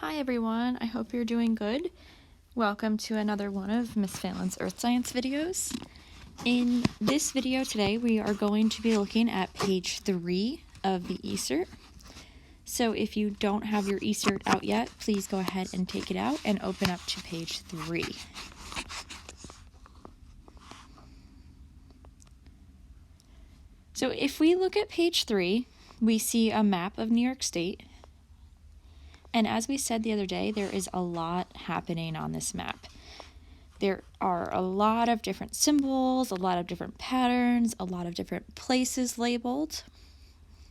Hi everyone, I hope you're doing good. Welcome to another one of Miss Fallon's Earth Science videos. In this video today, we are going to be looking at page 3 of the ESRT. So if you don't have your ESRT out yet, please go ahead and take it out and open up to page 3. So if we look at page 3, we see a map of New York State. And as we said the other day, there is a lot happening on this map. There are a lot of different symbols, a lot of different patterns, a lot of different places labeled.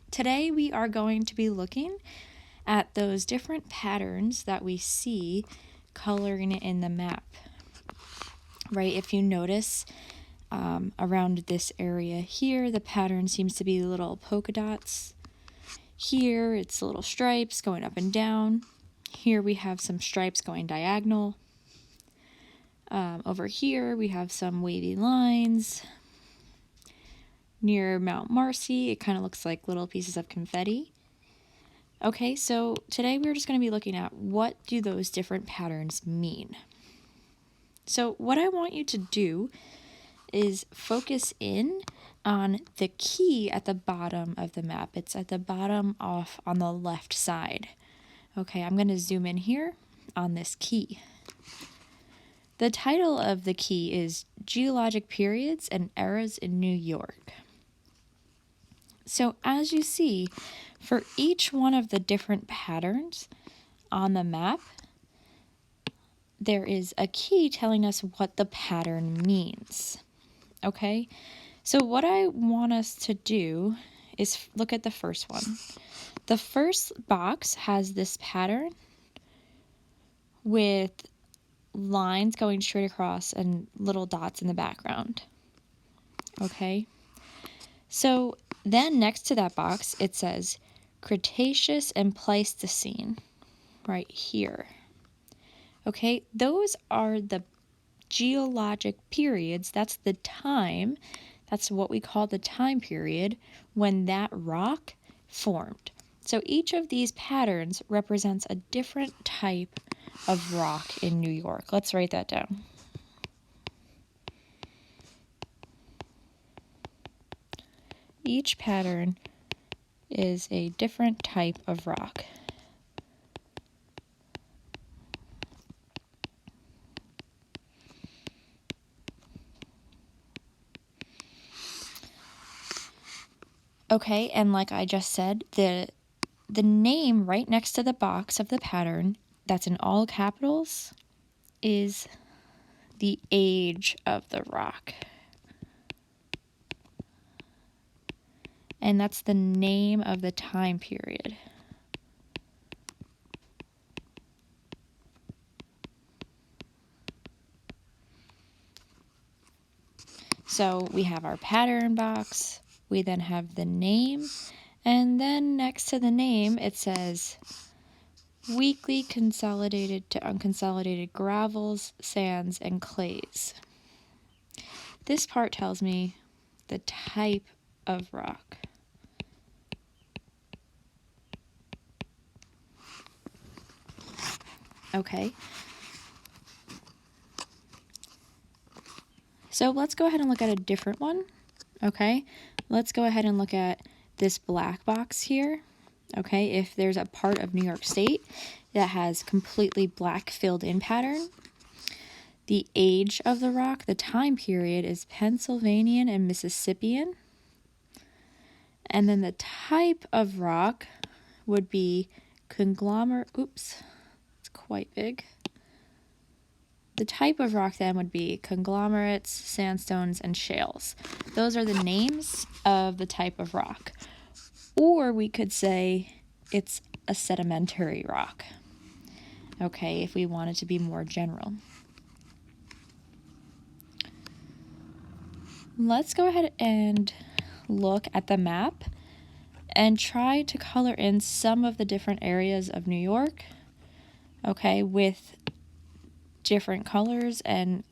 Today we are going to be looking at those different patterns that we see coloring in the map. Right, if you notice around this area here, the pattern seems to be little polka dots. Here, it's little stripes going up and down. Here we have some stripes going diagonal. Over here, we have some wavy lines. Near Mount Marcy, it kind of looks like little pieces of confetti. Okay, so today we're just going to be looking at what do those different patterns mean. So what I want you to do is focus in on the key at the bottom of the map. It's at the bottom off on the left side. Okay, I'm going to zoom in here on this key. The title of the key is Geologic Periods and Eras in New York. So as you see, for each one of the different patterns on the map, there is a key telling us what the pattern means. Okay, so what I want us to do is look at the first one. The first box has this pattern with lines going straight across and little dots in the background. Okay, so then next to that box it says Cretaceous and Pleistocene right here. Okay, those are the geologic periods. That's the time, that's what we call the time period when that rock formed. So each of these patterns represents a different type of rock in New York. Let's write that down. Each pattern is a different type of rock. Okay, and like I just said, the name right next to the box of the pattern that's in all capitals is the age of the rock. And that's the name of the time period. So we have our pattern box, we then have the name, and then next to the name it says weakly consolidated to unconsolidated gravels, sands, and clays. This part tells me the type of rock. Okay. So let's go ahead and look at a different one. Okay. Let's go ahead and look at this black box here. Okay, if there's a part of New York State that has completely black filled in pattern, the age of the rock, the time period, is Pennsylvanian and Mississippian. And then the type of rock would be conglomerate. Oops, it's quite big. The type of rock then would be conglomerates, sandstones, and shales. Those are the names of the type of rock. Or we could say it's a sedimentary rock, okay, if we wanted to be more general. Let's go ahead and look at the map and try to color in some of the different areas of New York, okay, with different colors and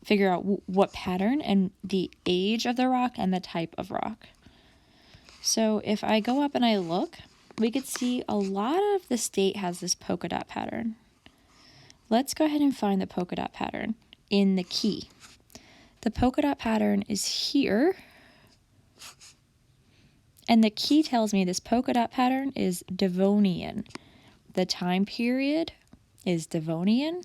figure out what pattern and the age of the rock and the type of rock. So if I go up and I look, we could see a lot of the state has this polka dot pattern. Let's go ahead and find the polka dot pattern in the key. The polka dot pattern is here, and the key tells me this polka dot pattern is Devonian. The time period is Devonian,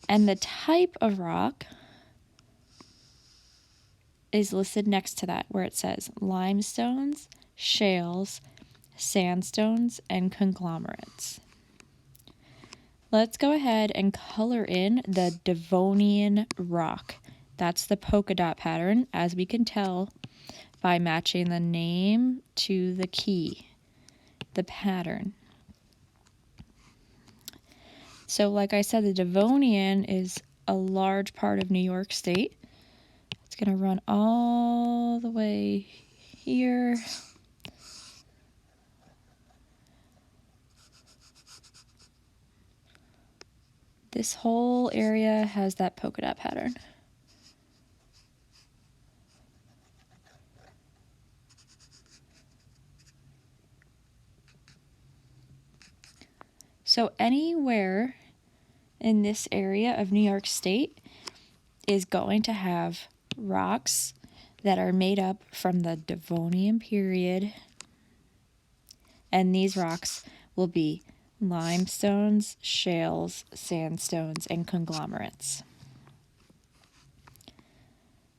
and the type of rock is listed next to that, where it says limestones, shales, sandstones, and conglomerates. Let's go ahead and color in the Devonian rock. That's the polka dot pattern, as we can tell by matching the name to the key, the pattern. So like I said, the Devonian is a large part of New York State. It's going to run all the way here. This whole area has that polka dot pattern. So anywhere in this area of New York State is going to have rocks that are made up from the Devonian period, and these rocks will be limestones, shales, sandstones, and conglomerates.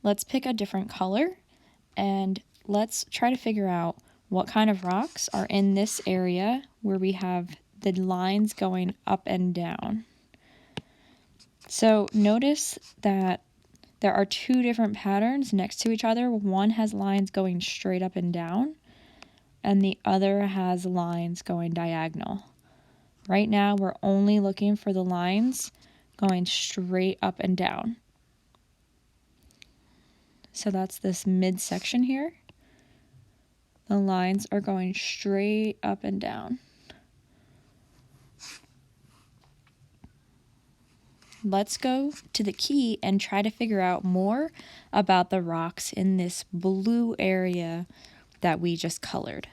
Let's pick a different color and let's try to figure out what kind of rocks are in this area where we have the lines going up and down. So notice that there are two different patterns next to each other. One has lines going straight up and down, and the other has lines going diagonal. Right now, we're only looking for the lines going straight up and down. So that's this midsection here. The lines are going straight up and down. Let's go to the key and try to figure out more about the rocks in this blue area that we just colored.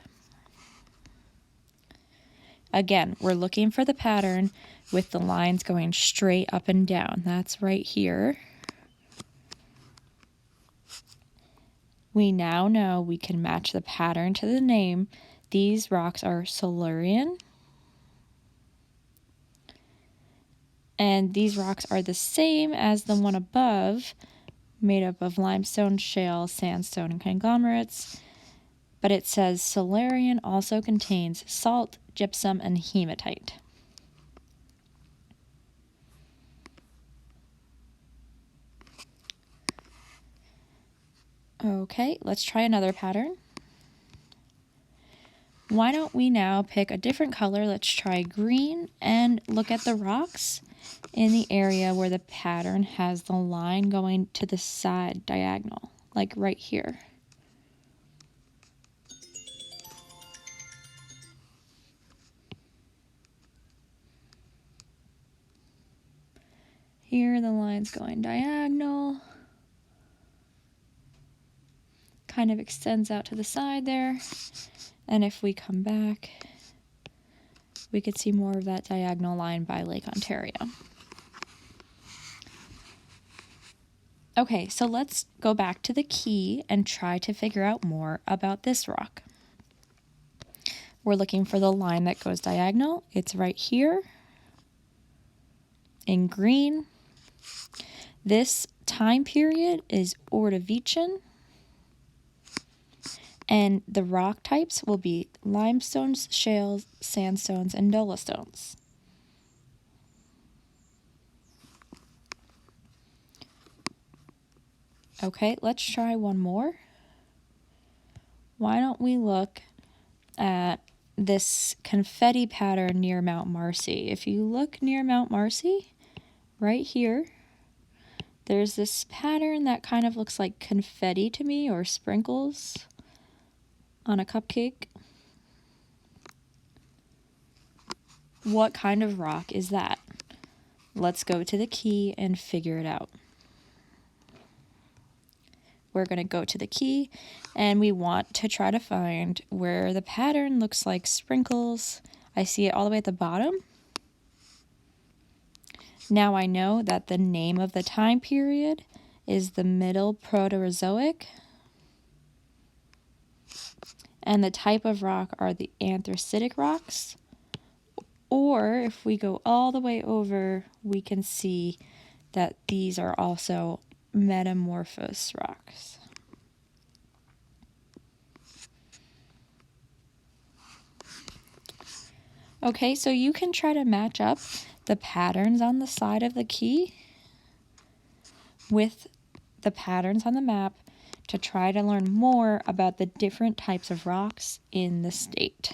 Again, we're looking for the pattern with the lines going straight up and down. That's right here. We now know we can match the pattern to the name. These rocks are Silurian. And these rocks are the same as the one above, made up of limestone, shale, sandstone, and conglomerates. But it says Silurian also contains salt, gypsum, and hematite. Okay, let's try another pattern. Why don't we now pick a different color? Let's try green and look at the rocks in the area where the pattern has the line going to the side diagonal, like right here. Here the line's going diagonal. Kind of extends out to the side there. And if we come back, we could see more of that diagonal line by Lake Ontario. Okay, so let's go back to the key and try to figure out more about this rock. We're looking for the line that goes diagonal. It's right here in green. This time period is Ordovician. And the rock types will be limestones, shales, sandstones, and dolostones. Okay, let's try one more. Why don't we look at this confetti pattern near Mount Marcy? If you look near Mount Marcy, right here, there's this pattern that kind of looks like confetti to me, or sprinkles on a cupcake. What kind of rock is that? Let's go to the key and figure it out. we're going to go to the key, and we want to try to find where the pattern looks like sprinkles. I see it all the way at the bottom. Now I know that the name of the time period is the Middle Proterozoic, and the type of rock are the anthracitic rocks. Or if we go all the way over, we can see that these are also metamorphose rocks. Okay, so you can try to match up the patterns on the side of the key with the patterns on the map to try to learn more about the different types of rocks in the state.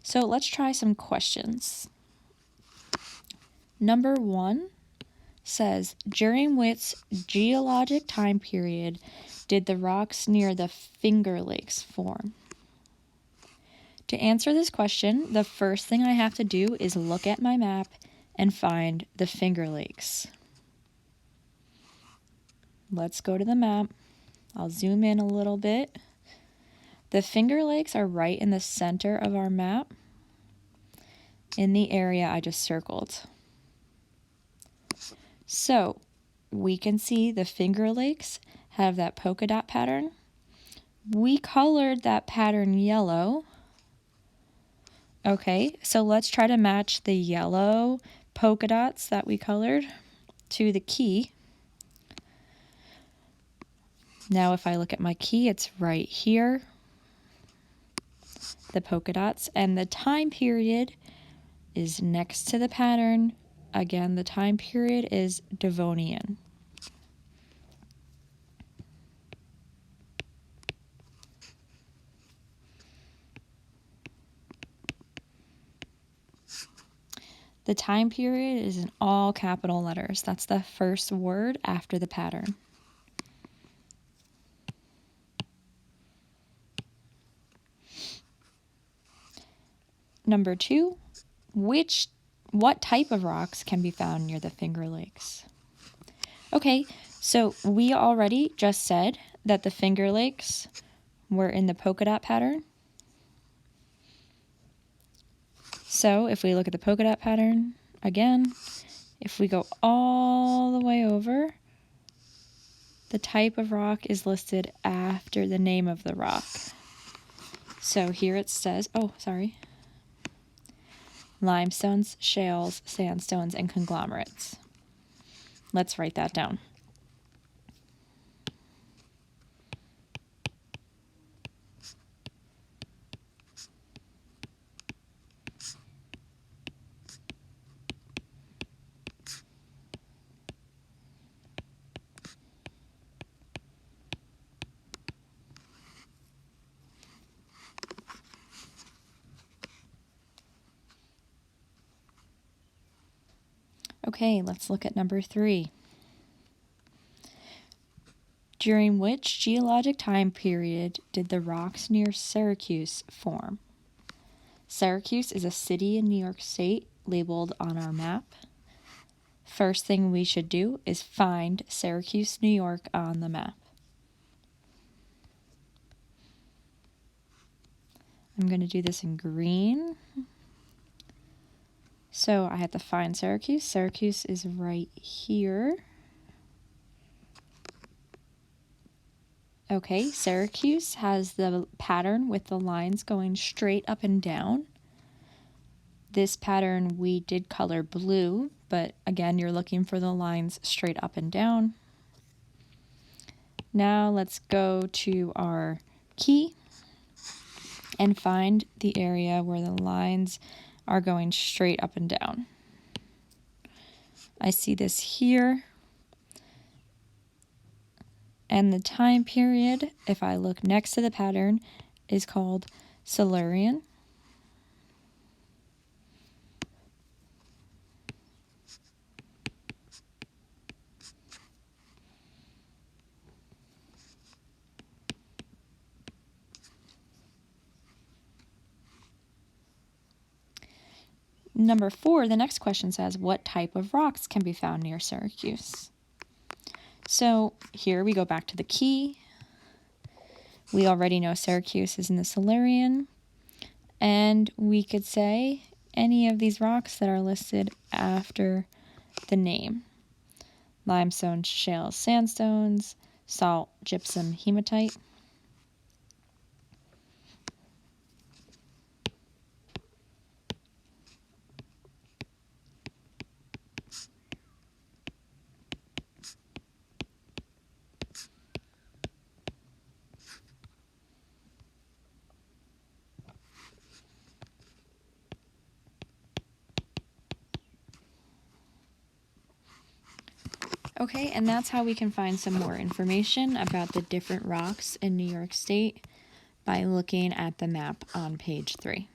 So let's try some questions. Number 1 says, during which geologic time period did the rocks near the Finger Lakes form? To answer this question, the first thing I have to do is look at my map and find the Finger Lakes. Let's go to the map. I'll zoom in a little bit. The Finger Lakes are right in the center of our map in the area I just circled. So we can see the Finger Lakes have that polka dot pattern. We colored that pattern yellow. Okay, so let's try to match the yellow polka dots that we colored to the key. Now if I look at my key, it's right here, the polka dots, and the time period is next to the pattern. Again, the time period is Devonian. The time period is in all capital letters. That's the first word after the pattern. Number 2, what type of rocks can be found near the Finger Lakes? Okay, so we already just said that the Finger Lakes were in the polka dot pattern. So if we look at the polka dot pattern again, if we go all the way over, the type of rock is listed after the name of the rock. So here it says, limestones, shales, sandstones, and conglomerates. Let's write that down. Okay, let's look at number 3. During which geologic time period did the rocks near Syracuse form? Syracuse is a city in New York State labeled on our map. First thing we should do is find Syracuse, New York on the map. I'm going to do this in green. So I have to find Syracuse. Syracuse is right here. Okay, Syracuse has the pattern with the lines going straight up and down. This pattern we did color blue, but again, you're looking for the lines straight up and down. Now let's go to our key and find the area where the lines are going straight up and down. I see this here. And the time period, if I look next to the pattern, is called Silurian. Number 4, the next question says, what type of rocks can be found near Syracuse? So here we go back to the key. We already know Syracuse is in the Silurian, and we could say any of these rocks that are listed after the name. Limestone, shale, sandstones, salt, gypsum, hematite. Okay, and that's how we can find some more information about the different rocks in New York State by looking at the map on page 3.